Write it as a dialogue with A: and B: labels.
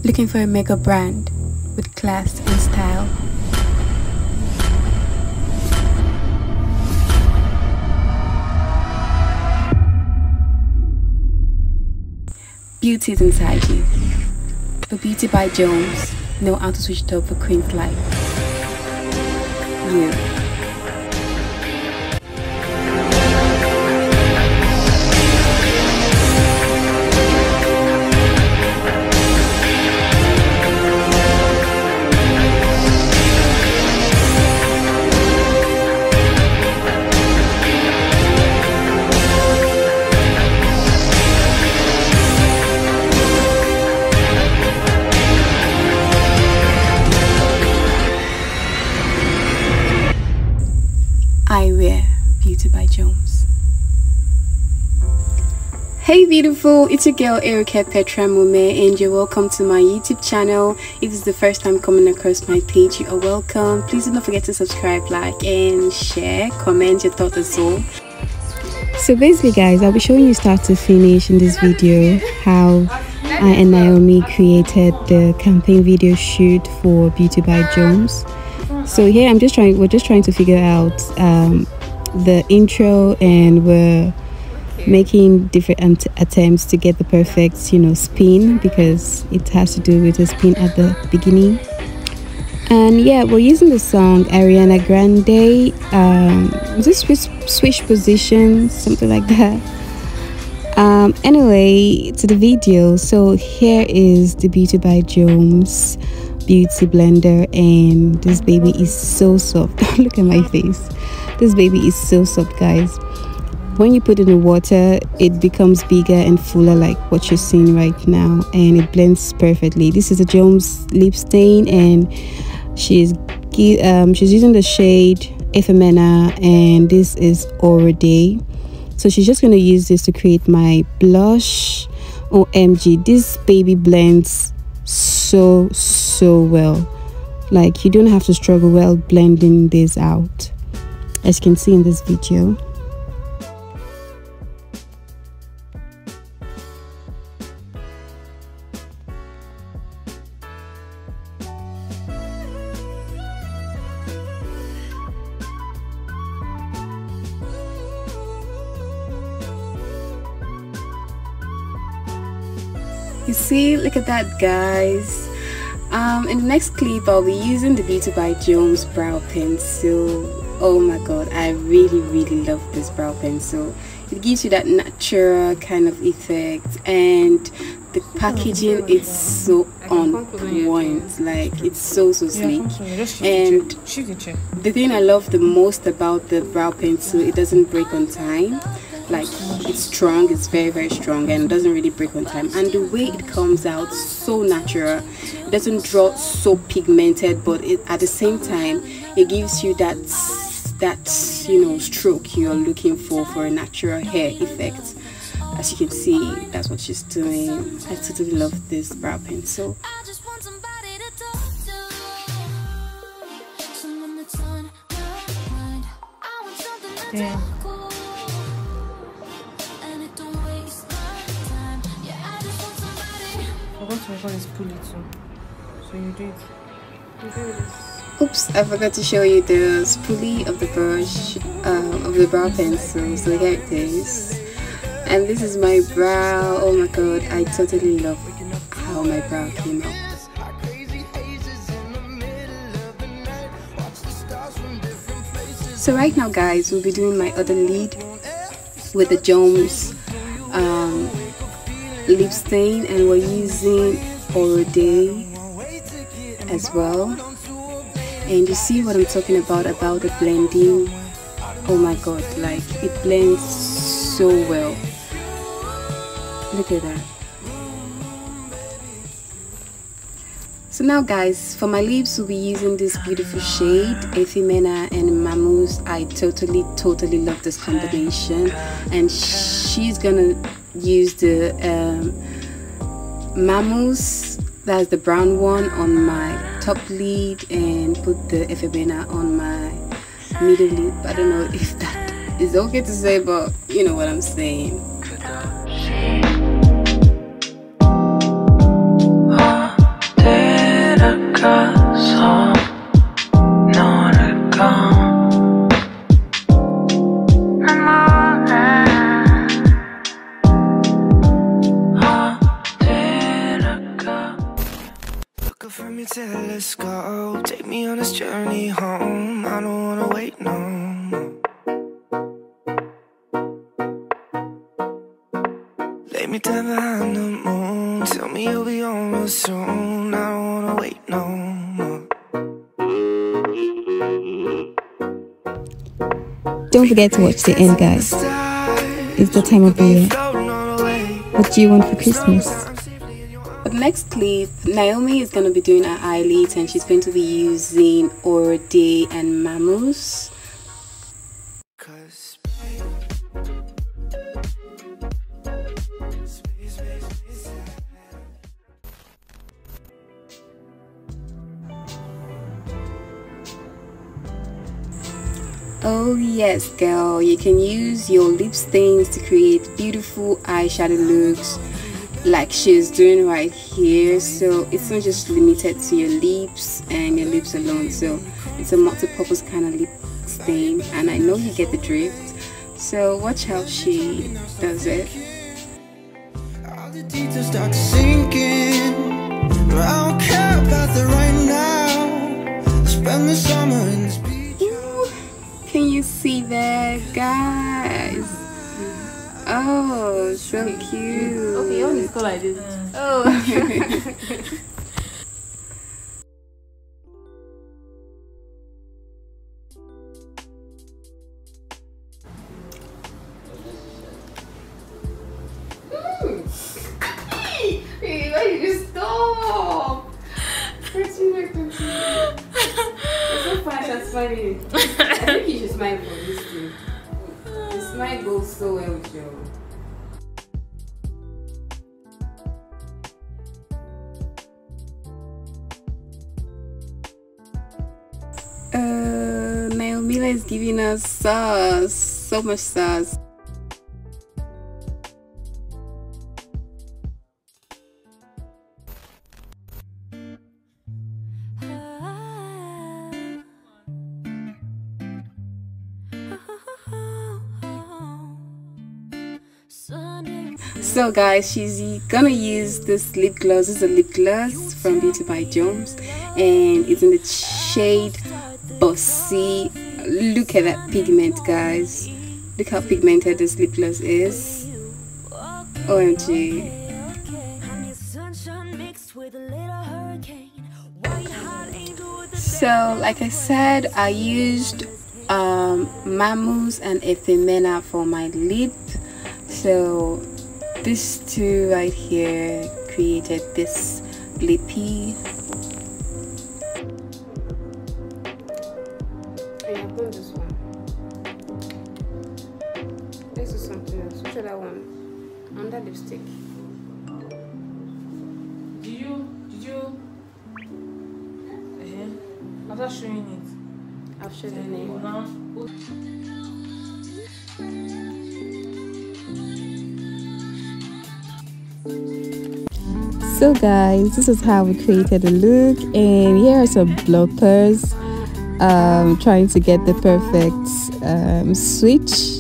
A: Looking for a makeup brand with class and style? Beauty is inside you. For Beauty by Joms, know how to switch it up for queens like you. I wear Beauty by Joms. Hey beautiful, it's your girl Erica Petra Mume and you're welcome to my YouTube channel. If this is the first time coming across my page, you are welcome. Please do not forget to subscribe, like and share, comment your thoughts as well. So basically guys, I'll be showing you start to finish in this video how I and Naomi created the campaign video shoot for Beauty by Joms. So here we're just trying to figure out the intro, and we're making different attempts to get the perfect spin, because it has to do with a spin at the beginning. And yeah, we're using the song Ariana Grande, just switch positions, something like that. Anyway, to the video. So here is the Beauty by Joms beauty blender, and this baby is so soft. Look at my face. This baby is so soft guys. When you put it in water, it becomes bigger and fuller like what you're seeing right now, and it blends perfectly. This is a Joms lip stain, and she's using the shade Ephemera, and this is Already. So she's just going to use this to create my blush. OMG, this baby blends so well. Like, you don't have to struggle while blending this out, as you can see in this video. You see, look at that guys. In the next clip I'll be using the Beauty by Joms brow pencil. Oh my god, I really love this brow pencil. It gives you that natural kind of effect, and the packaging is so on point. Like, it's so sleek. And the thing I love the most about the brow pencil, it doesn't break on time. Like, it's strong, it's very strong, and it doesn't really break on time. And the way it comes out, so natural. It doesn't draw so pigmented, but at the same time it gives you that stroke you're looking for a natural hair effect. As you can see, that's what she's doing. I totally love this brow pencil.
B: Yeah. I forgot to record this pulley too. So you do it. You do this.
A: Oops, I forgot to show you the spoolie of the brush, of the brow pencil. So here it is. And this is my brow. Oh my god, I totally love how my brow came out. So right now guys, we'll be doing my other lid with the Joms lip stain, and we're using Already as well. And you see what I'm talking about the blending. Oh my god, like, it blends so well. Look at that. So now guys, for my lips we'll be using this beautiful shade Ephemera and Mammoose. I totally love this combination, and she's gonna use the Mammoose, that's the brown one, on my top lid, and put the Ephemera on my middle lid. I don't know if that is okay to say, but you know what I'm saying.
C: let's go. Take me on this journey home. I don't wanna wait no more. Lay me down behind the moon. Tell me you'll be on real soon. I don't wanna wait no more.
A: Don't forget to watch the end, guys. It's the time of the year. What do you want for Christmas? For the next clip, Naomi is going to be doing her eyelids and she's going to be using Orde and Mamus. Oh yes, girl, you can use your lip stains to create beautiful eyeshadow looks like she's doing right here. So it's not just limited to your lips and your lips alone, so it's a multi-purpose kind of lip stain, and I know you get the drift. So watch how she does it.
C: All the details start sinking. I don't care about the right now. Spend the summer in this.
A: Can you see that, guys? Oh, so cute.
B: Okay, you want to go like this. Oh. Hey, why did you stop? It's so fast and smiling. I think you should smile for this too. The smile goes so well with you.
A: Naomi is giving us sauce, so much sauce. So guys, she's gonna use this lip gloss. This is a lip gloss from Beauty By Joms and it's in the shade Bossy. Look at that pigment, guys. Look how pigmented this lip gloss is. OMG. So like I said, I used Mamus and Ephemera for my lip. So these two right here created this lippy.
B: Yeah, put this one. This is something else. Which other one? Under lipstick. Did you? After showing it, I've shown the name. Now.
A: So guys, this is how we created the look, and here are some bloopers trying to get the perfect switch.